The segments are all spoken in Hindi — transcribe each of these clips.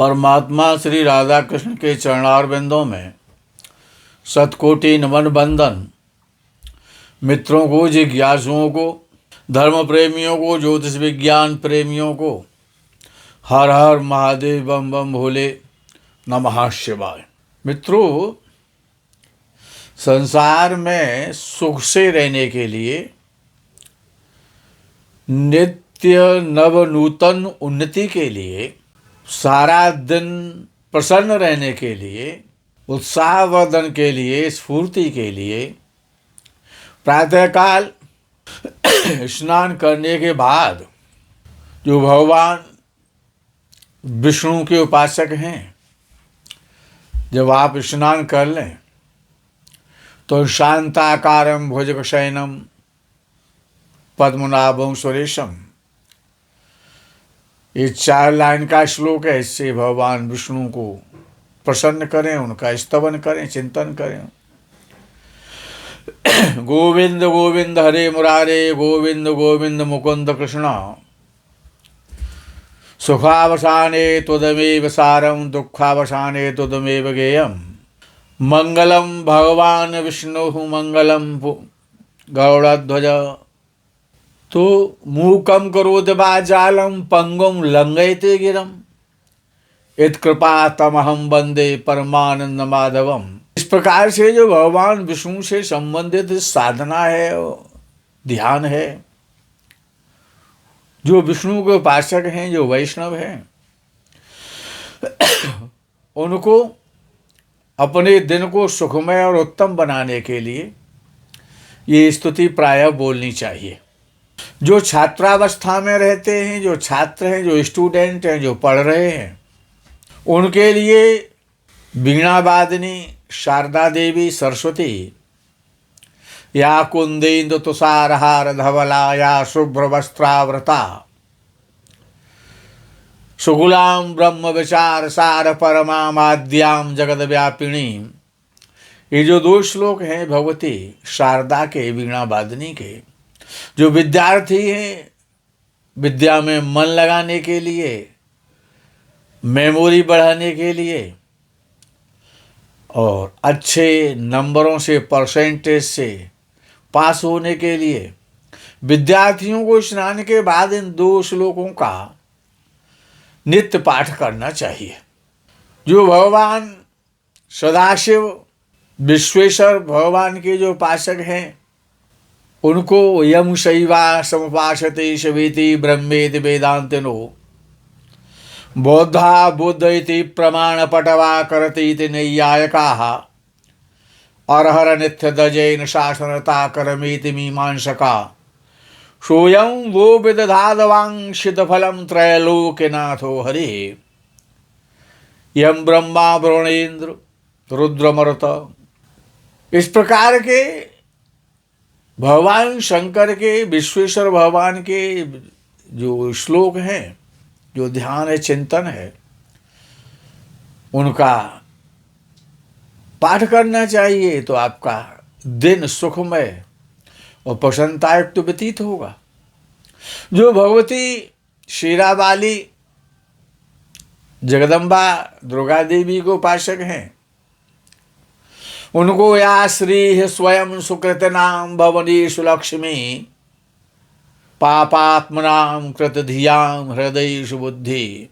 परमात्मा श्री राधा कृष्ण के चरणारविंदों में शतकोटि नमन बंदन। मित्रों को, जिज्ञासुओं को, धर्म प्रेमियों को, ज्योतिष विज्ञान प्रेमियों को हर हर महादेव बम बम भोले नमः शिवाय। मित्रों, संसार में सुख से रहने के लिए, नित्य नव नूतन उन्नति के लिए, सारा दिन प्रसन्न रहने के लिए, उत्साहवर्धन के लिए, स्फूर्ति के लिए प्रातःकाल स्नान करने के बाद जो भगवान विष्णु के उपासक हैं, जब आप स्नान कर लें तो शांताकारं भुजगशयनं पद्मनाभं सुरेशम, ये 4 लाइन का श्लोक है। इससे भगवान विष्णु को प्रसन्न करें, उनका स्तवन करें, चिंतन करें। गोविंद गोविंद हरे मुरारे, गोविंद गोविंद मुकुंद कृष्ण, सुखावसाने त्वदमेव सारं, दुःखावसाने त्वदमेव गेयम्। मंगलम भगवान विष्णु मंगलम गौड़ध्वज। तो मूकं करोति वाचालं पंगुं लंघयते गिरं, यत्कृपा तमहं वंदे परमानंद माधवम। इस प्रकार से जो भगवान विष्णु से संबंधित साधना है, ध्यान है, जो विष्णु के उपासक हैं, जो वैष्णव हैं, उनको अपने दिन को सुखमय और उत्तम बनाने के लिए ये स्तुति प्रायः बोलनी चाहिए। जो छात्रावस्था में रहते हैं, जो छात्र हैं, जो स्टूडेंट हैं, जो पढ़ रहे हैं, उनके लिए वीणा वादिनी शारदा देवी सरस्वती, या कुंदेन्दु तुषारहार धवला, या शुभ्र वस्त्रावृता, सुकुलां ब्रह्म विचार सार परमा माद्याम जगद व्यापिणी। ये जो 2 श्लोक हैं भगवती शारदा के, वीणा वादिनी के, जो विद्यार्थी हैं, विद्या में मन लगाने के लिए, मेमोरी बढ़ाने के लिए और अच्छे नंबरों से, परसेंटेज से पास होने के लिए, विद्यार्थियों को स्नान के बाद इन 2 श्लोकों का नित्य पाठ करना चाहिए। जो भगवान सदाशिव विश्वेश्वर भगवान के जो उपासक हैं, उनको यम शैवा समुपासते शवेति ब्रह्मेति वेदांतिनो, बौद्धा बुद्ध इति प्रमाण पटवा करति इति नैयायिकाः, अरहर नित्य दजैन शासनता करमेति मीमांसका, सोऽयं वो विदधादवांशित फलं त्रैलोक्यनाथो हरिः, यम ब्रह्मा वरुणेन्द्र रुद्रमरुत। इस प्रकार के भगवान शंकर के, विश्वेश्वर भगवान के जो श्लोक हैं, जो ध्यान है, चिंतन है, उनका पाठ करना चाहिए। तो आपका दिन सुखमय और प्रसन्नतायुक्त व्यतीत होगा। जो भगवती क्षीरावाली जगदम्बा दुर्गा देवी को उपासक हैं, उनको या श्री स्वयं सुकृतनाम भवनीषु लक्ष्मी, पापात्मनां कृतधियां हृदयेषु बुद्धि,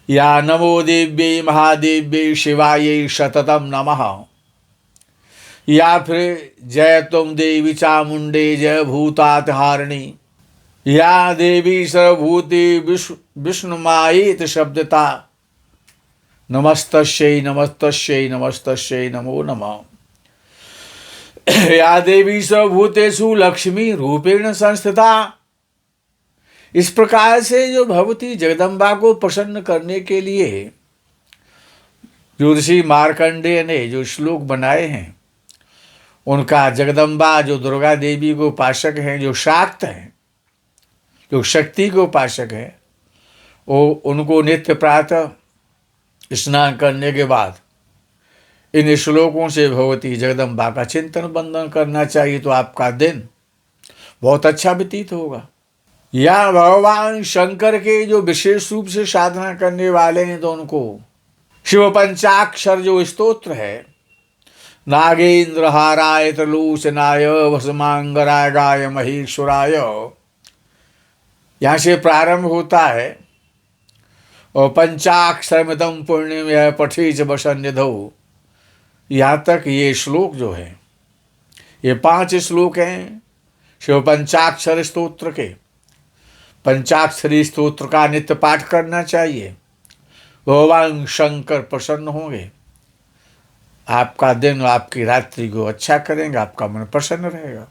या नमो देव्यै महादेव्यै शिवायै सततं नमः, या फिर जय तुम देवी चामुंडे जय भूतातहारिणी, या देवी सर्वभूते विष्णुमायेत शब्दता, नमस्तस्यै नमस्तस्यै नमस्तस्यै नमो नमः, या देवी सर्वभूतेषु लक्ष्मी रूपेण संस्थिता। इस प्रकार से जो भगवती जगदम्बा को प्रसन्न करने के लिए जो ऋषि मार्कंडेय ने जो श्लोक बनाए हैं, उनका जगदम्बा जो दुर्गा देवी को उपासक हैं, जो शाक्त हैं, जो शक्ति को उपासक हैं, वो उनको नित्य प्रातः स्नान करने के बाद इन श्लोकों से भगवती जगदम्बा का चिंतन बंदन करना चाहिए। तो आपका दिन बहुत अच्छा व्यतीत होगा। या भगवान शंकर के जो विशेष रूप से साधना करने वाले हैं तो उनको शिव पंचाक्षर जो स्तोत्र है, नागेंद्र हाराय त्रिलोचनाय भस्मांगराय गाय महेश्वराय, यहाँ से प्रारंभ होता है और पंचाक्षरमिदं पुण्यम यह पठे च वसन्निधौ, यहाँ तक ये श्लोक जो है, ये 5 श्लोक हैं शिव पंचाक्षर स्तोत्र के। पंचाक्षरी स्तोत्र का नित्य पाठ करना चाहिए, भगवान शंकर प्रसन्न होंगे, आपका दिन आपकी रात्रि को अच्छा करेंगे, आपका मन प्रसन्न रहेगा।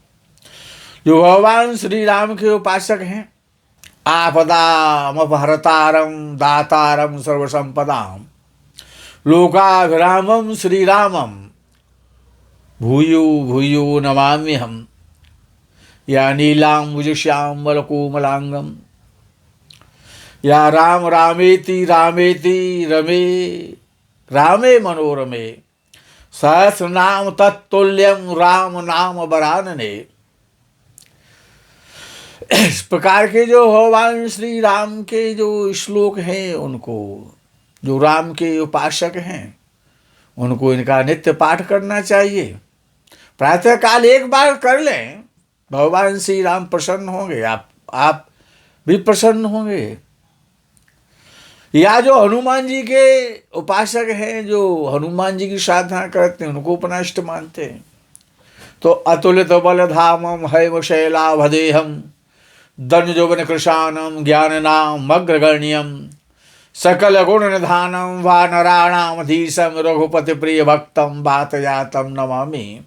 जो भगवान श्री राम के उपासक हैं, आपदामपहर्तारं दातारं सर्वसंपदां लोकाभिरामं श्रीरामं भूयो भूयो नमाम्यहम्, या नीलाम्बुजश्यामलकोमलांगम, या राम रामेति रामेति रमे रामे मनोरमे, सहस्रनाम तत्तुल्यं राम नाम वरानने। इस प्रकार के जो भगवान श्री राम के जो श्लोक हैं, उनको जो राम के उपासक हैं उनको इनका नित्य पाठ करना चाहिए। प्रातः काल एक बार कर लें, भगवान श्री राम प्रसन्न होंगे, आप भी प्रसन्न होंगे। या जो हनुमान जी के उपासक हैं, जो हनुमान जी की साधना करते हैं, उनको अपना इष्ट मानते हैं, तो अतुलित बलधामम हैव शैलाभदेहम धन्यजोबन कृशानम ज्ञाननाम अग्रगण्यम सकल गुण निधानम वानराणामधीशम रघुपति प्रिय भक्तम वातजातम नमामि।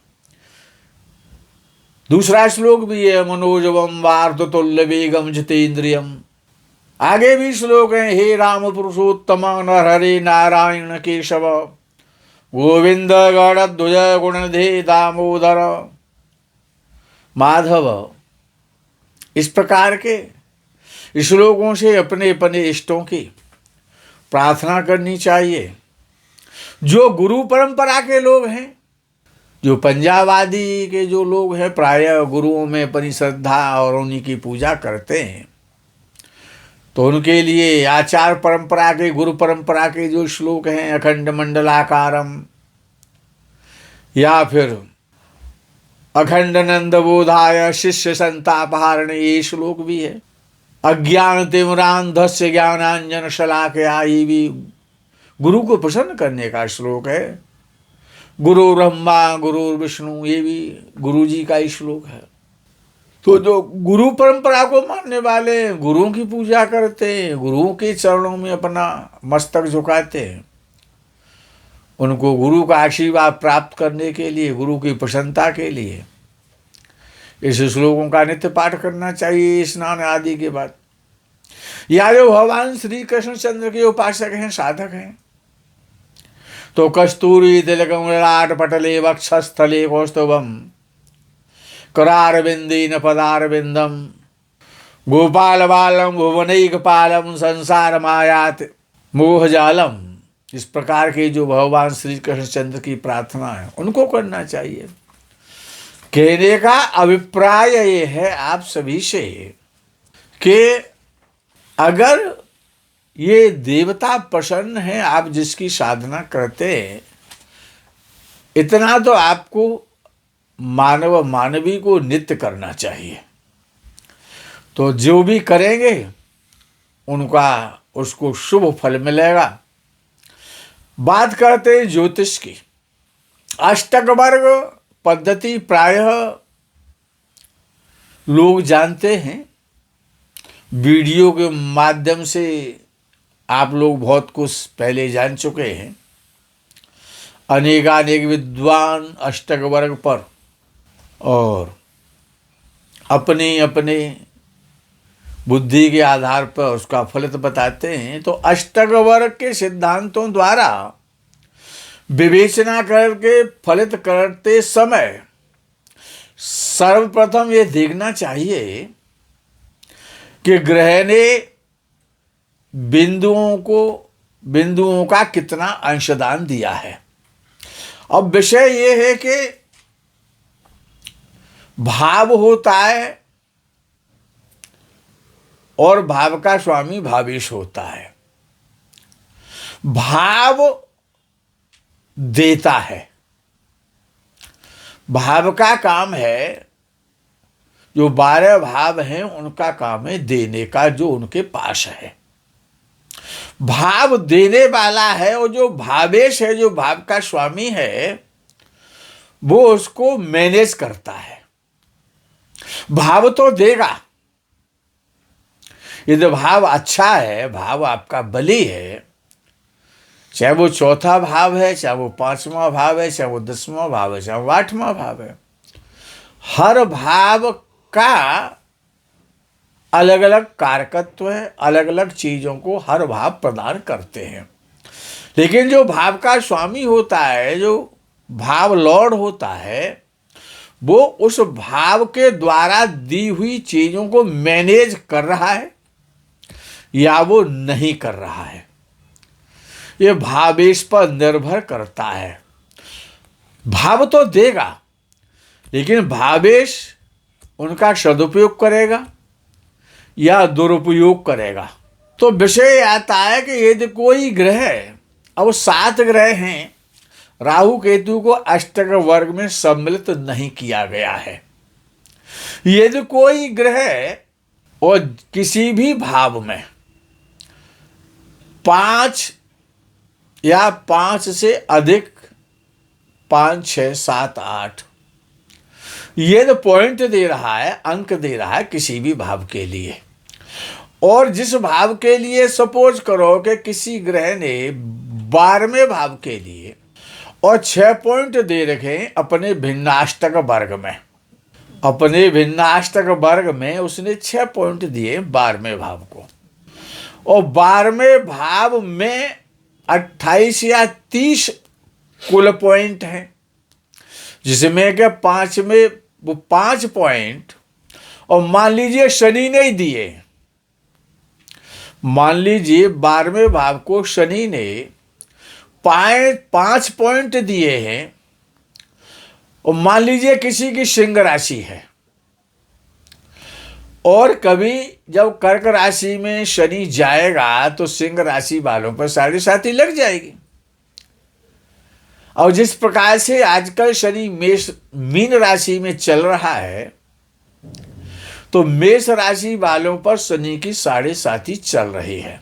दूसरा श्लोक भी है, मनोजवम वार्धतुल्य वेगम जितेन्द्रियम। आगे भी श्लोक है, हे राम पुरुषोत्तम नरहरे नारायण केशव गोविंद गणध्वज गुणनिधे दामोदर माधव। इस प्रकार के श्लोकों से अपने अपने इष्टों की प्रार्थना करनी चाहिए। जो गुरु परंपरा के लोग हैं, जो पंजाबादी के जो लोग हैं, प्रायः गुरुओं में अपनी श्रद्धा और उन्हीं की पूजा करते हैं, तो उनके लिए आचार परंपरा के, गुरु परंपरा के जो श्लोक हैं, अखंड मंडलाकारम या फिर अखंड नंद बोधाय शिष्य संतापहारण, ये श्लोक भी है। अज्ञान तिमिरांधस्य ज्ञानांजन शलाकया, ये भी गुरु को प्रसन्न करने का श्लोक है। गुरु ब्रह्मा गुरु विष्णु, ये भी गुरु जी का ही श्लोक है। तो जो गुरु परंपरा को मानने वाले गुरुओं की पूजा करते हैं, गुरुओं के चरणों में अपना मस्तक झुकाते हैं, उनको गुरु का आशीर्वाद प्राप्त करने के लिए, गुरु की प्रसन्नता के लिए इस श्लोकों का नित्य पाठ करना चाहिए स्नान आदि के बाद। या जो भगवान श्री कृष्णचंद्र के उपासक हैं, साधक हैं, तो कस्तूरी तिलकम ललाट पटले वक्षस्थले कौस्तुभम करारविंदीन पदारविंदम गोपाल बालम भुवनैक पालम संसार मायात मोहजालम। इस प्रकार के जो भगवान श्री कृष्णचंद्र की प्रार्थना है, उनको करना चाहिए। कहने का अभिप्राय ये है आप सभी से कि अगर ये देवता प्रसन्न है, आप जिसकी साधना करते हैं, इतना तो आपको मानव मानवी को नित्य करना चाहिए। तो जो भी करेंगे उनका उसको शुभ फल मिलेगा। बात करते हैं ज्योतिष की। अष्टक वर्ग पद्धति प्रायः लोग जानते हैं, वीडियो के माध्यम से आप लोग बहुत कुछ पहले जान चुके हैं। अनेकानेक विद्वान अष्टक वर्ग पर और अपने अपने बुद्धि के आधार पर उसका फलित बताते हैं। तो अष्टक वर्ग के सिद्धांतों द्वारा विवेचना करके फलित करते समय सर्वप्रथम ये देखना चाहिए कि ग्रह ने बिंदुओं का कितना अंशदान दिया है। अब विषय ये है कि भाव होता है और भाव का स्वामी भावेश होता है। भाव देता है, भाव का काम है, जो 12 भाव हैं उनका काम है देने का, जो उनके पास है। भाव देने वाला है, और जो भावेश है, जो भाव का स्वामी है, वो उसको मैनेज करता है। भाव तो देगा, यदि भाव अच्छा है, भाव आपका बली है, चाहे वो चौथा भाव है, चाहे वो 5वां भाव है, चाहे वो 10वां भाव है, चाहे वो 8वां भाव है, हर भाव का अलग अलग कारकत्व है, अलग अलग चीजों को हर भाव प्रदान करते हैं। लेकिन जो भाव का स्वामी होता है, जो भाव लॉर्ड होता है, वो उस भाव के द्वारा दी हुई चीजों को मैनेज कर रहा है या वो नहीं कर रहा है, ये भावेश पर निर्भर करता है। भाव तो देगा, लेकिन भावेश उनका सदुपयोग करेगा या दुरुपयोग करेगा। तो विषय आता है कि यदि कोई ग्रह, अब 7 ग्रह हैं, राहु केतु को अष्टक वर्ग में सम्मिलित नहीं किया गया है। यदि कोई ग्रह और किसी भी भाव में 5 या 5 से अधिक, 5, 6, 7, 8 ये तो पॉइंट दे रहा है, अंक दे रहा है किसी भी भाव के लिए, और जिस भाव के लिए सपोज करो कि किसी ग्रह ने 12वें भाव के लिए और 6 पॉइंट दे रखे अपने भिन्नाष्टक वर्ग में, अपने भिन्नाष्टक वर्ग में उसने 6 पॉइंट दिए 12वें भाव को, और 12वें भाव में 28 या 30 कुल पॉइंट हैं, जिसमें के 5 में वो 5 पॉइंट, और मान लीजिए शनि नहीं दिए, मान लीजिए 12वें भाव को शनि ने 5 पॉइंट दिए हैं, और मान लीजिए किसी की सिंह राशि है, और कभी जब कर्क राशि में शनि जाएगा तो सिंह राशि वालों पर 7.5 लग जाएगी। और जिस प्रकार से आजकल शनि मीन राशि में चल रहा है, तो मेष राशि वालों पर शनि की 7.5 चल रही है।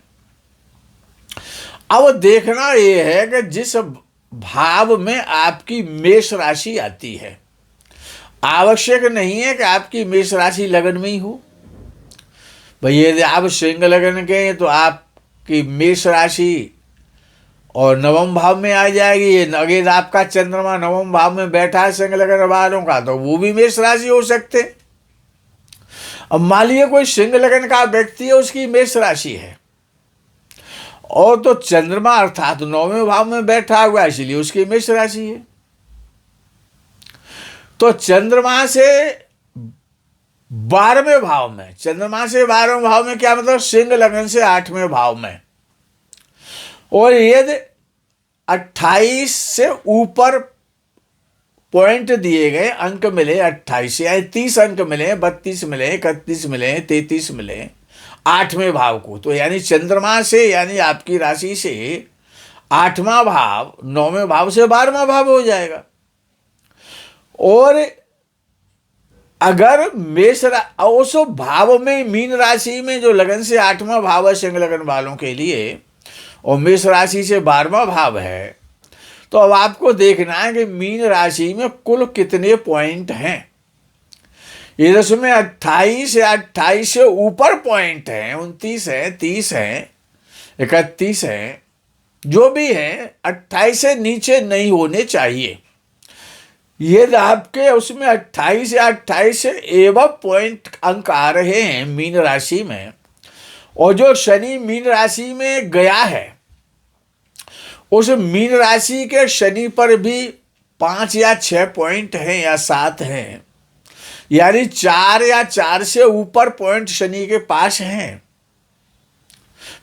अब देखना यह है कि जिस भाव में आपकी मेष राशि आती है, आवश्यक नहीं है कि आपकी मेष राशि लगन में ही हो। भाई यदि आप सिंह लगन के हैं तो आपकी मेष राशि और 9वें भाव में आ जाएगी। ये अगर आपका चंद्रमा 9वें भाव में बैठा है सिंह लगन वालों का, तो वो भी मेष राशि हो सकते। अब मान लीजिए कोई सिंह लगन का व्यक्ति है, उसकी मेष राशि है, और तो चंद्रमा अर्थात 9वें भाव में बैठा हुआ है, इसलिए उसकी मेष राशि है। तो चंद्रमा से 12वें भाव में, चंद्रमा से 12वें भाव में क्या मतलब, सिंह लगन से 8वें भाव में, और यदि 28 से ऊपर पॉइंट दिए गए, अंक मिले 28 या 30 अंक मिले, 32 मिले, 31 मिले, 33 मिले 8वें भाव को, तो यानी चंद्रमा से, यानी आपकी राशि से 8वां भाव 9वें भाव से 12वां भाव हो जाएगा। और अगर मेष उस भाव में, मीन राशि में जो लगन से 8वां भाव है सिंह लगन वालों के लिए, और मेष राशि से 12वां भाव है, तो अब आपको देखना है कि मीन राशि में कुल कितने पॉइंट हैं। इसमें 28 या 28 से ऊपर पॉइंट हैं, 29 है, 30 है, 31 है, जो भी है 28 से नीचे नहीं होने चाहिए। ये आपके उसमें 28 या 28 से एवं पॉइंट अंक आ रहे हैं मीन राशि में, और जो शनि मीन राशि में गया है, उस मीन राशि के शनि पर भी 5 या 6 पॉइंट हैं या 7 हैं, यानी 4 या 4 से ऊपर पॉइंट शनि के पास हैं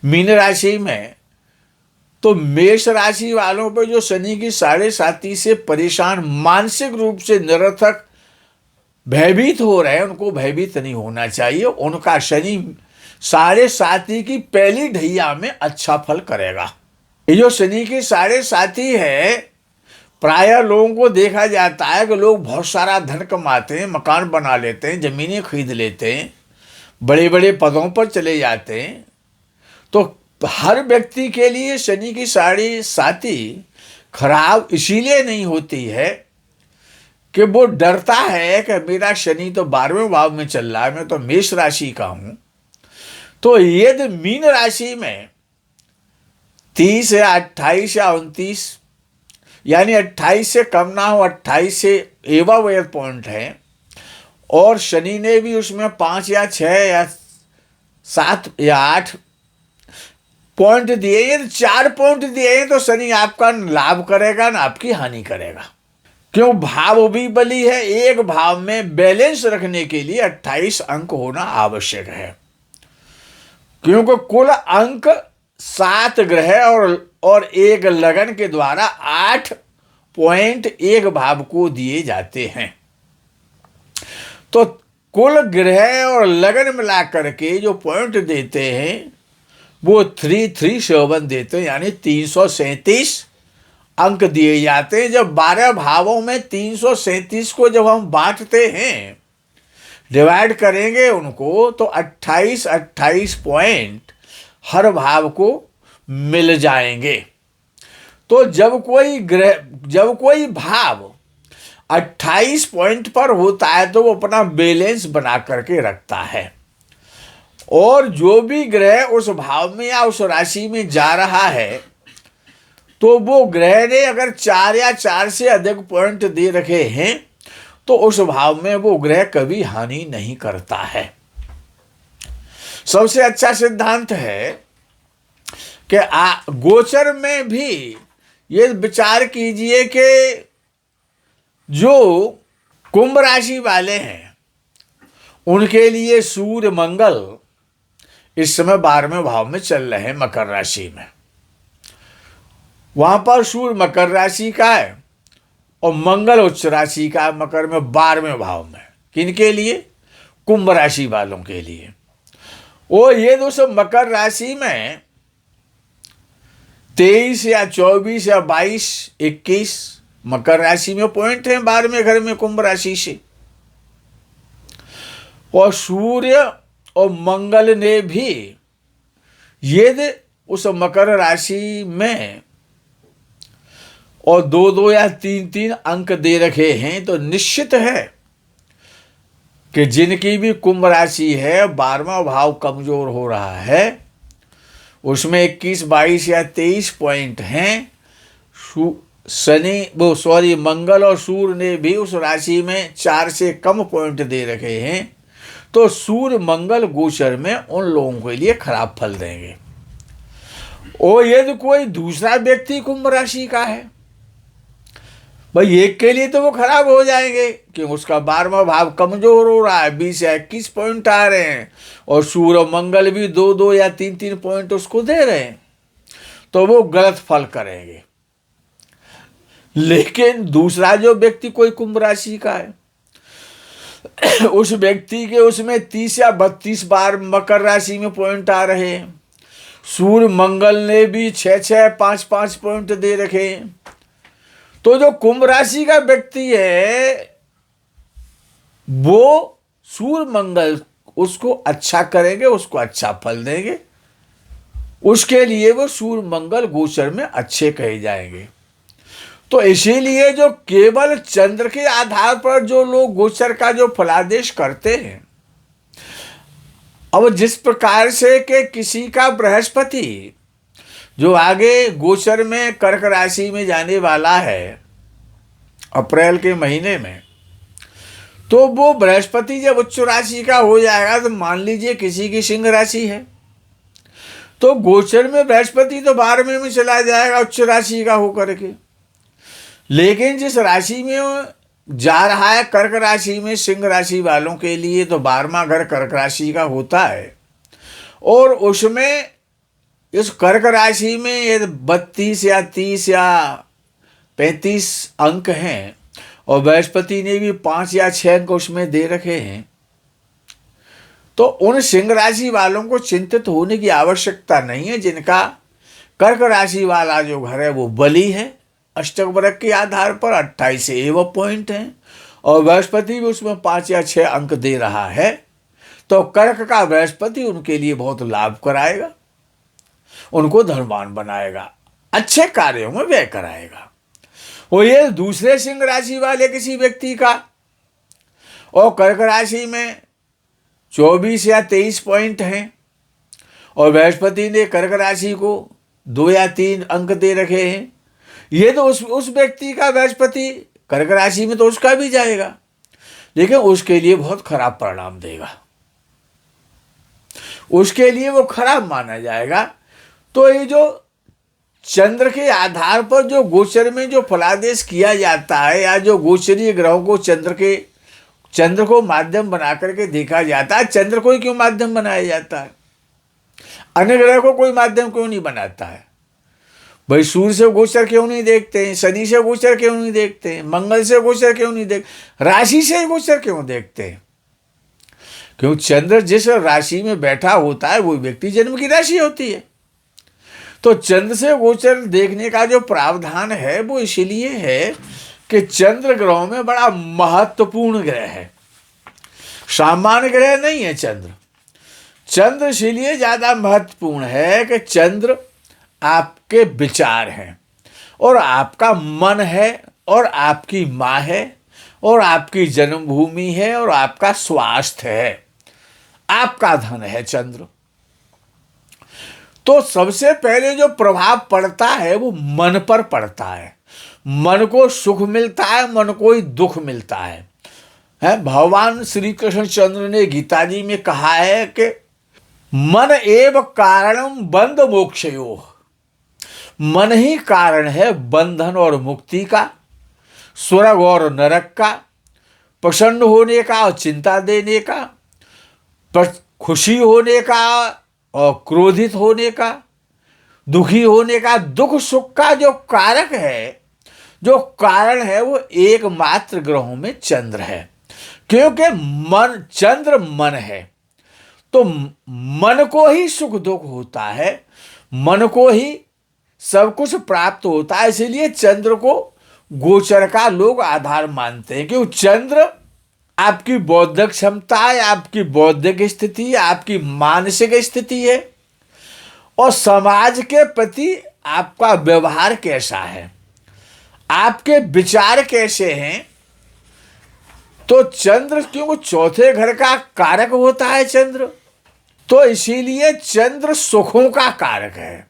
मीन राशि में। तो मेष राशि वालों पर जो शनि की 7.5 से परेशान, मानसिक रूप से निरर्थक भयभीत हो रहे हैं, उनको भयभीत नहीं होना चाहिए। उनका शनि साढ़े साथी की पहली ढैया में अच्छा फल करेगा। ये जो शनि की साढ़े साथी है, प्रायः लोगों को देखा जाता है कि लोग बहुत सारा धन कमाते हैं, मकान बना लेते हैं, जमीनें खरीद लेते हैं, बड़े बड़े पदों पर चले जाते हैं। तो हर व्यक्ति के लिए शनि की साढ़े साथी खराब इसीलिए नहीं होती है कि वो डरता है कि मेरा शनि तो 12वें भाव में चल रहा है, मैं तो मेष राशि का हूं। तो यदि मीन राशि में 30 या 28 या 29, यानी 28 से कम ना हो, 28 से एबव पॉइंट है, और शनि ने भी उसमें 5 या 6 या 7 या 8 पॉइंट दिए, यदि 4 पॉइंट दिए हैं तो शनि आपका लाभ करेगा ना आपकी हानि करेगा। क्यों? भाव भी बली है। एक भाव में बैलेंस रखने के लिए 28 अंक होना आवश्यक है, क्योंकि कुल अंक 7 ग्रह और एक लगन के द्वारा 8 पॉइंट एक भाव को दिए जाते हैं। तो कुल ग्रह और लगन मिलाकर के जो पॉइंट देते हैं वो 337 देते हैं, यानी 337 अंक दिए जाते हैं। जब 12 भावों में 337 को जब हम बांटते हैं, डिवाइड करेंगे उनको, तो 28 पॉइंट हर भाव को मिल जाएंगे। तो जब कोई भाव 28 पॉइंट पर होता है तो वो अपना बैलेंस बना करके रखता है, और जो भी ग्रह उस भाव में या उस राशि में जा रहा है, तो वो ग्रह ने अगर 4 या 4 से अधिक पॉइंट दे रखे हैं तो उस भाव में वो ग्रह कभी हानि नहीं करता है। सबसे अच्छा सिद्धांत है कि गोचर में भी ये विचार कीजिए कि जो कुंभ राशि वाले हैं उनके लिए सूर्य मंगल इस समय 12वें भाव में चल रहे हैं, मकर राशि में। वहां पर सूर्य मकर राशि का है और मंगल उच्च राशि का है, मकर में 12वें भाव में। किनके लिए? कुंभ राशि वालों के लिए। वो ये दोस्तों मकर राशि में 23 या 24 या 22, 21 मकर राशि में पॉइंट है 12वें घर में कुंभ राशि से। और सूर्य और मंगल ने भी यदि उस मकर राशि में और 2 या 3 अंक दे रखे हैं तो निश्चित है कि जिनकी भी कुंभ राशि है 12वां भाव कमजोर हो रहा है, उसमें 21, 22 या 23 पॉइंट हैं। मंगल और सूर्य ने भी उस राशि में 4 से कम पॉइंट दे रखे हैं, तो सूर्य मंगल गोचर में उन लोगों के लिए खराब फल देंगे। और यदि कोई दूसरा व्यक्ति कुंभ राशि का है, भाई एक के लिए तो वो खराब हो जाएंगे कि उसका 12वां भाव कमजोर हो रहा है, 20 या 21 पॉइंट आ रहे हैं, और सूर्य मंगल भी 2 या 3 पॉइंट उसको दे रहे हैं, तो वो गलत फल करेंगे। लेकिन दूसरा जो व्यक्ति कोई कुंभ राशि का है, उस व्यक्ति के उसमें 30 या 32 बार मकर राशि में पॉइंट आ रहे हैं, सूर्य मंगल ने भी 6, 5 पॉइंट दे रखे हैं, तो जो कुंभ राशि का व्यक्ति है वो सूर्य मंगल उसको अच्छा करेंगे, उसको अच्छा फल देंगे, उसके लिए वो सूर्य मंगल गोचर में अच्छे कहे जाएंगे। तो इसीलिए जो केवल चंद्र के आधार पर जो लोग गोचर का जो फलादेश करते हैं, अब जिस प्रकार से कि किसी का बृहस्पति जो आगे गोचर में कर्क राशि में जाने वाला है अप्रैल के महीने में, तो वो बृहस्पति जब उच्च राशि का हो जाएगा, तो मान लीजिए किसी की सिंह राशि है, तो गोचर में बृहस्पति तो 12वें में चला जाएगा उच्च राशि का होकर के। लेकिन जिस राशि में जा रहा है कर्क राशि में, सिंह राशि वालों के लिए तो 12वां घर कर्क राशि का होता है, और उसमें इस कर्क राशि में ये 32 या 30 या 35 अंक हैं, और बृहस्पति ने भी 5 या 6 अंक उसमें दे रखे हैं, तो उन सिंह राशि वालों को चिंतित होने की आवश्यकता नहीं है जिनका कर्क राशि वाला जो घर है वो बली है। अष्टक वर्ग के आधार पर 28 एवं पॉइंट हैं और बृहस्पति भी उसमें 5 या 6 अंक दे रहा है। तो कर्क का बृहस्पति उनके लिए बहुत लाभ कराएगा, उनको धनवान बनाएगा, अच्छे कार्यों में व्यय कराएगा। और ये दूसरे सिंह राशि वाले किसी व्यक्ति का और कर्क राशि में 24 या 23 पॉइंट हैं और बृहस्पति ने कर्क राशि को 2 या 3 अंक दे रखे हैं, ये तो उस व्यक्ति का बृहस्पति कर्क राशि में तो उसका भी जाएगा, लेकिन उसके लिए बहुत खराब परिणाम देगा, उसके लिए वो खराब माना जाएगा। तो ये जो चंद्र के आधार पर जो गोचर में जो फलादेश किया जाता है या जो गोचरीय ग्रहों को चंद्र को माध्यम बना करके देखा जाता है, चंद्र को ही क्यों माध्यम बनाया जाता है? अन्य ग्रह को कोई माध्यम क्यों नहीं बनाता है? भाई सूर्य से गोचर क्यों नहीं देखते हैं, शनि से गोचर क्यों नहीं देखते हैं, मंगल से गोचर क्यों नहीं देखते, राशि से गोचर क्यों देखते हैं? क्यों चंद्र जिस राशि में बैठा होता है वो व्यक्ति जन्म की राशि होती है। तो चंद्र से गोचर देखने का जो प्रावधान है वो इसलिए है कि चंद्र ग्रहों में बड़ा महत्वपूर्ण ग्रह है, सामान्य ग्रह नहीं है चंद्र इसलिए ज्यादा महत्वपूर्ण है कि चंद्र आपके विचार हैं और आपका मन है और आपकी माँ है और आपकी जन्मभूमि है और आपका स्वास्थ्य है, आपका धन है चंद्र। तो सबसे पहले जो प्रभाव पड़ता है वो मन पर पड़ता है, मन को सुख मिलता है, मन को ही दुख मिलता है। भगवान श्री कृष्ण चंद्र ने गीता जी में कहा है कि मन एव कारणम बंध मोक्षयोः, मन ही कारण है बंधन और मुक्ति का, स्वर्ग और नरक का, प्रसन्न होने का और चिंता देने का, खुशी होने का और क्रोधित होने का, दुखी होने का, दुख सुख का जो कारक है, जो कारण है वो एकमात्र ग्रहों में चंद्र है। क्योंकि चंद्र मन है तो मन को ही सुख दुख होता है, मन को ही सब कुछ प्राप्त होता है, इसीलिए चंद्र को गोचर का लोग आधार मानते हैं। क्योंकि चंद्र आपकी बौद्धिक क्षमता है, आपकी बौद्धिक स्थिति, आपकी मानसिक स्थिति है और समाज के प्रति आपका व्यवहार कैसा है, आपके विचार कैसे हैं। तो चंद्र क्योंकि चौथे घर का कारक होता है चंद्र, तो इसीलिए चंद्र सुखों का कारक है।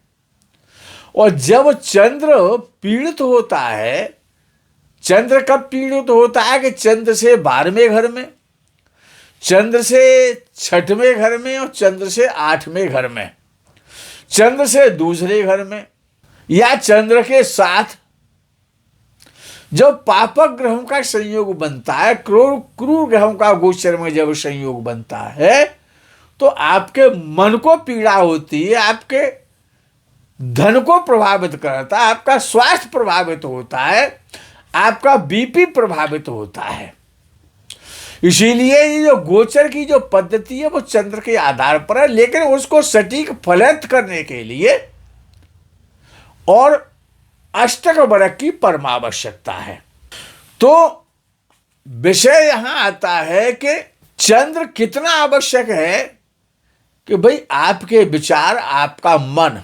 और जब चंद्र पीड़ित होता है, चंद्र कब पीड़ित होता है कि चंद्र से 12वें घर में, चंद्र से 6वें घर में और चंद्र से 8वें घर में, चंद्र से दूसरे घर में या चंद्र के साथ जब पापक ग्रहों का संयोग बनता है, क्रूर ग्रहों का गोचर में जब संयोग बनता है तो आपके मन को पीड़ा होती है, आपके धन को प्रभावित करता है, आपका स्वास्थ्य प्रभावित होता है, आपका बीपी प्रभावित होता है। इसीलिए ये जो गोचर की जो पद्धति है वो चंद्र के आधार पर है, लेकिन उसको सटीक फलित करने के लिए और अष्टक वर्ग की परमावश्यकता है। तो विषय यहां आता है कि चंद्र कितना आवश्यक है कि भाई आपके विचार, आपका मन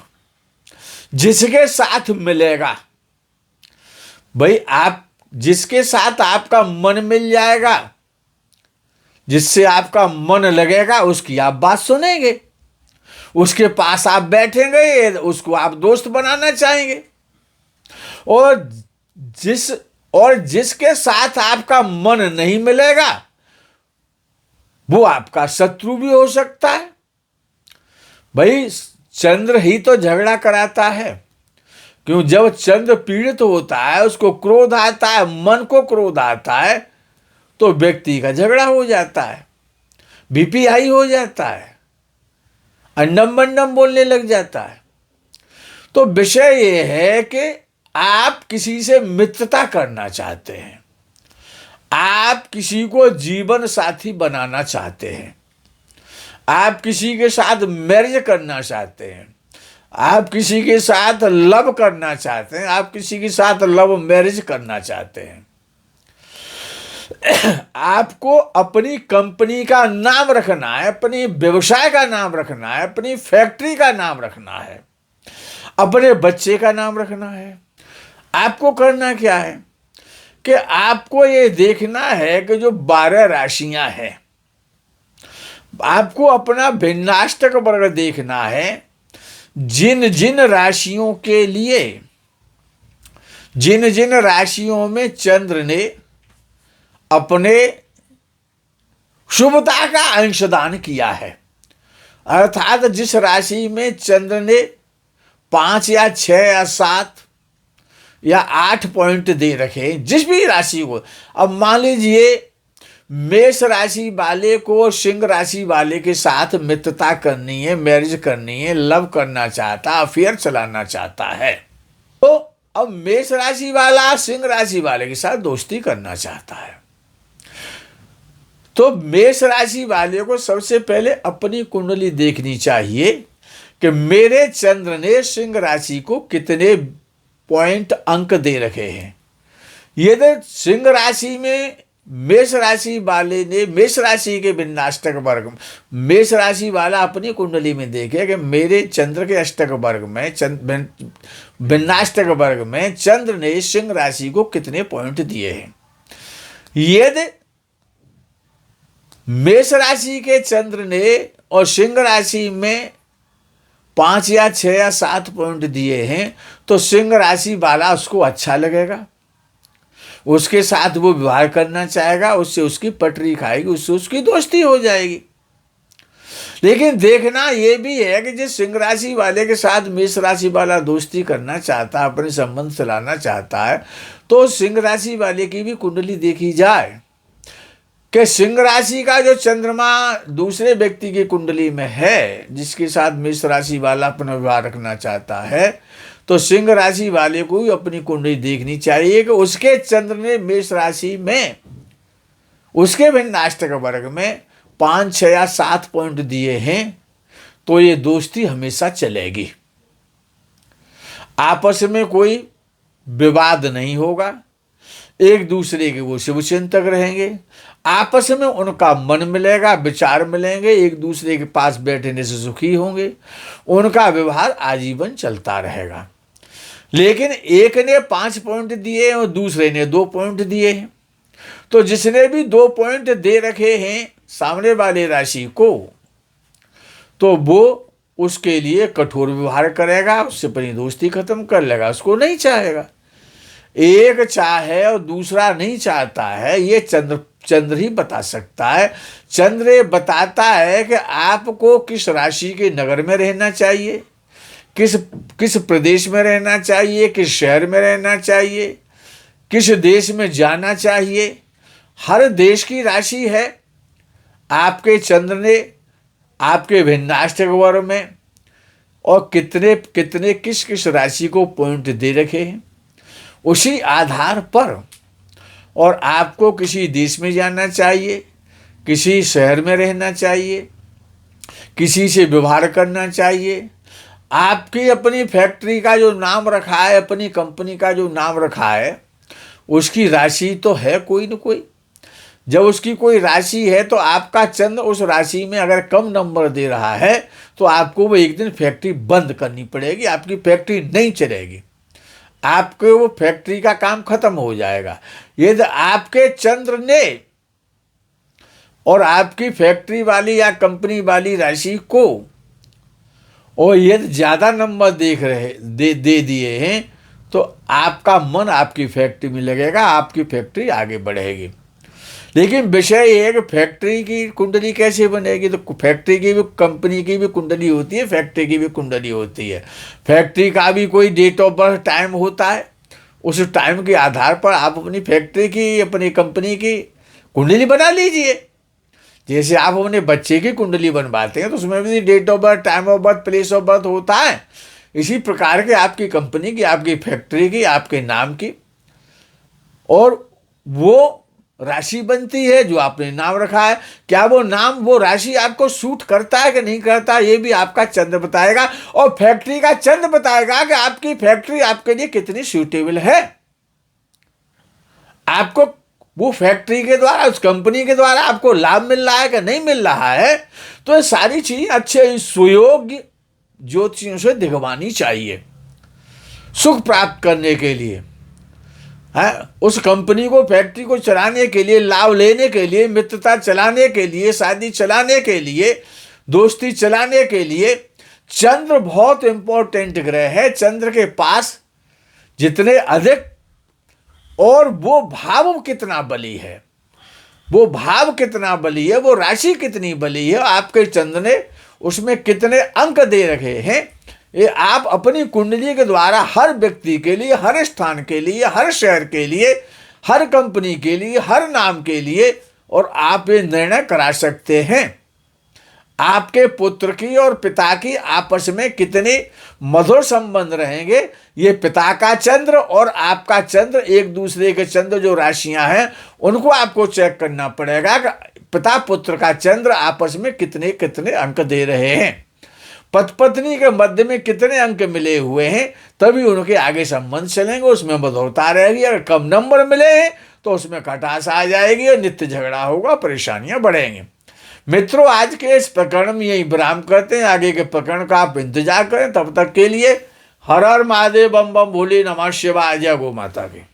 जिसके साथ मिलेगा, भाई आप जिसके साथ आपका मन मिल जाएगा, जिससे आपका मन लगेगा, उसकी आप बात सुनेंगे, उसके पास आप बैठेंगे, उसको आप दोस्त बनाना चाहेंगे। और जिसके साथ आपका मन नहीं मिलेगा वो आपका शत्रु भी हो सकता है। भाई चंद्र ही तो झगड़ा कराता है। क्यों? जब चंद्र पीड़ित होता है, उसको क्रोध आता है, मन को क्रोध आता है, तो व्यक्ति का झगड़ा हो जाता है, बीपी हाई हो जाता है, अंडम बंडम बोलने लग जाता है। तो विषय ये है कि आप किसी से मित्रता करना चाहते हैं, आप किसी को जीवन साथी बनाना चाहते हैं, आप किसी के साथ मैरिज करना चाहते हैं, आप किसी के साथ लव करना चाहते हैं, आप किसी के साथ लव मैरिज करना चाहते हैं, आपको अपनी कंपनी का नाम रखना है, अपनी व्यवसाय का नाम रखना है, अपनी फैक्ट्री का नाम रखना है, अपने बच्चे का नाम रखना है। आपको करना क्या है कि आपको ये देखना है कि जो 12 राशियां हैं, आपको अपना भिन्नाष्टक वर्ग देखना है। जिन जिन राशियों के लिए, जिन जिन राशियों में चंद्र ने अपने शुभता का अंशदान किया है, अर्थात जिस राशि में चंद्र ने 5 या 6 या 7 या 8 पॉइंट दे रखे, जिस भी राशि को, अब मान लीजिए मेष राशि वाले को सिंह राशि वाले के साथ मित्रता करनी है, मैरिज करनी है, लव करना चाहता, अफेयर चलाना चाहता है, तो अब मेष राशि वाला सिंह राशि वाले के साथ दोस्ती करना चाहता है, तो मेष राशि वाले को सबसे पहले अपनी कुंडली देखनी चाहिए कि मेरे चंद्र ने सिंह राशि को कितने पॉइंट अंक दे रखे हैं। यदि सिंह राशि में मेष राशि वाले ने, मेष राशि के भिन्नाष्टक वर्ग, मेष राशि वाला अपनी कुंडली में देखे कि मेरे चंद्र के अष्टक वर्ग में, भिन्नाष्टक वर्ग में चंद्र ने सिंह राशि को कितने पॉइंट दिए हैं। यदि मेष राशि के चंद्र ने और सिंह राशि में 5 या 6 या 7 पॉइंट दिए हैं, तो सिंह राशि वाला उसको अच्छा लगेगा, उसके साथ वो व्यवहार करना चाहेगा, उससे उसकी पटरी खाएगी, उससे उसकी दोस्ती हो जाएगी। लेकिन देखना ये भी है कि जिस सिंह राशि वाले के साथ मेष राशि वाला दोस्ती करना चाहता है, अपने संबंध चलाना चाहता है, तो सिंह राशि वाले की भी कुंडली देखी जाए कि सिंह राशि का जो चंद्रमा दूसरे व्यक्ति की कुंडली में है, जिसके साथ मेष राशि वाला अपना व्यवहार रखना चाहता है, तो सिंह राशि वाले को भी अपनी कुंडली देखनी चाहिए कि उसके चंद्र ने मेष राशि में, उसके भिन्नाष्टक वर्ग में 5, 6 या 7 पॉइंट दिए हैं, तो ये दोस्ती हमेशा चलेगी। आपस में कोई विवाद नहीं होगा, एक दूसरे के वो शुभचिंतक रहेंगे, आपस में उनका मन मिलेगा, विचार मिलेंगे, एक दूसरे के पास बैठने से सुखी होंगे, उनका व्यवहार आजीवन चलता रहेगा। लेकिन एक ने 5 पॉइंट दिए और दूसरे ने 2 पॉइंट दिए हैं, तो जिसने भी 2 पॉइंट दे रखे हैं सामने वाले राशि को, तो वो उसके लिए कठोर व्यवहार करेगा, उससे अपनी दोस्ती खत्म कर लेगा, उसको नहीं चाहेगा। एक चाहे और दूसरा नहीं चाहता है, ये चंद्र ही बता सकता है। चंद्र बताता है कि आपको किस राशि के नगर में रहना चाहिए, किस प्रदेश में रहना चाहिए, किस शहर में रहना चाहिए, किस देश में जाना चाहिए। हर देश की राशि है आपके चंद्र ने आपके भिन्नाष्टक वर्ग में, और कितने कितने किस किस राशि को पॉइंट दे रखे हैं, उसी आधार पर। और आपको किसी देश में जाना चाहिए, किसी शहर में रहना चाहिए, किसी से व्यवहार करना चाहिए। आपकी अपनी फैक्ट्री का जो नाम रखा है, अपनी कंपनी का जो नाम रखा है, उसकी राशि तो है कोई न कोई। जब उसकी कोई राशि है तो आपका चंद्र उस राशि में अगर कम नंबर दे रहा है, तो आपको वो एक दिन फैक्ट्री बंद करनी पड़ेगी, आपकी फैक्ट्री नहीं चलेगी, आपके वो फैक्ट्री का काम खत्म हो जाएगा। यदि आपके चंद्र ने और आपकी फैक्ट्री वाली या कंपनी वाली राशि को और यदि ज़्यादा नंबर दे दिए हैं, तो आपका मन आपकी फैक्ट्री में लगेगा, आपकी फैक्ट्री आगे बढ़ेगी। लेकिन विषय ये है कि फैक्ट्री की कुंडली कैसे बनेगी, तो फैक्ट्री की भी, कंपनी की भी कुंडली होती है, फैक्ट्री की भी कुंडली होती है। फैक्ट्री का भी कोई डेट ऑफ बर्थ टाइम होता है, उस टाइम के आधार पर आप अपनी फैक्ट्री की, अपनी कंपनी की कुंडली बना लीजिए। जैसे आप अपने बच्चे की कुंडली बनवाते हैं तो उसमें भी date of birth, time of birth, place of birth होता है। इसी प्रकार के आपकी कंपनी की, आपकी फैक्ट्री की, आपके नाम की, और वो राशि बनती है जो आपने नाम रखा है। क्या वो नाम, वो राशि आपको सूट करता है कि नहीं करता, ये भी आपका चंद्र बताएगा। और फैक्ट्री का चंद्र बताएगा कि आपकी फैक्ट्री आपके लिए कितनी सूटेबल है। आपको वो फैक्ट्री के द्वारा, उस कंपनी के द्वारा आपको लाभ मिल रहा है कि नहीं मिल रहा है। तो ये सारी चीज अच्छे सुयोग्य ज्योतिषियों से दिखवानी चाहिए सुख प्राप्त करने के लिए है। उस कंपनी को, फैक्ट्री को चलाने के लिए, लाभ लेने के लिए, मित्रता चलाने के लिए, शादी चलाने के लिए, दोस्ती चलाने के लिए चंद्र बहुत इंपॉर्टेंट ग्रह है। चंद्र के पास जितने अधिक, और वो भाव कितना बली है, वो भाव कितना बली है, वो राशि कितनी बली है, आपके चंद्र ने उसमें कितने अंक दे रखे हैं, ये आप अपनी कुंडली के द्वारा हर व्यक्ति के लिए, हर स्थान के लिए, हर शहर के लिए, हर कंपनी के लिए, हर नाम के लिए, और आप ये निर्णय करा सकते हैं। आपके पुत्र की और पिता की आपस में कितने मधुर संबंध रहेंगे, ये पिता का चंद्र और आपका चंद्र, एक दूसरे के चंद्र जो राशियां हैं उनको आपको चेक करना पड़ेगा कि पिता पुत्र का चंद्र आपस में कितने कितने अंक दे रहे हैं, पति पत्नी के मध्य में कितने अंक मिले हुए हैं, तभी उनके आगे संबंध चलेंगे, उसमें मधुरता रहेगी। अगर कम नंबर मिले हैं तो उसमें खटास आ जाएगी और नित्य झगड़ा होगा, परेशानियां बढ़ेंगी। मित्रों, आज के इस प्रकरण में यही विराम करते हैं। आगे के प्रकरण का आप इंतजार करें। तब तक के लिए हर हर महादेव, बम बम भोले, नमः शिवाय, जय गौ माता की।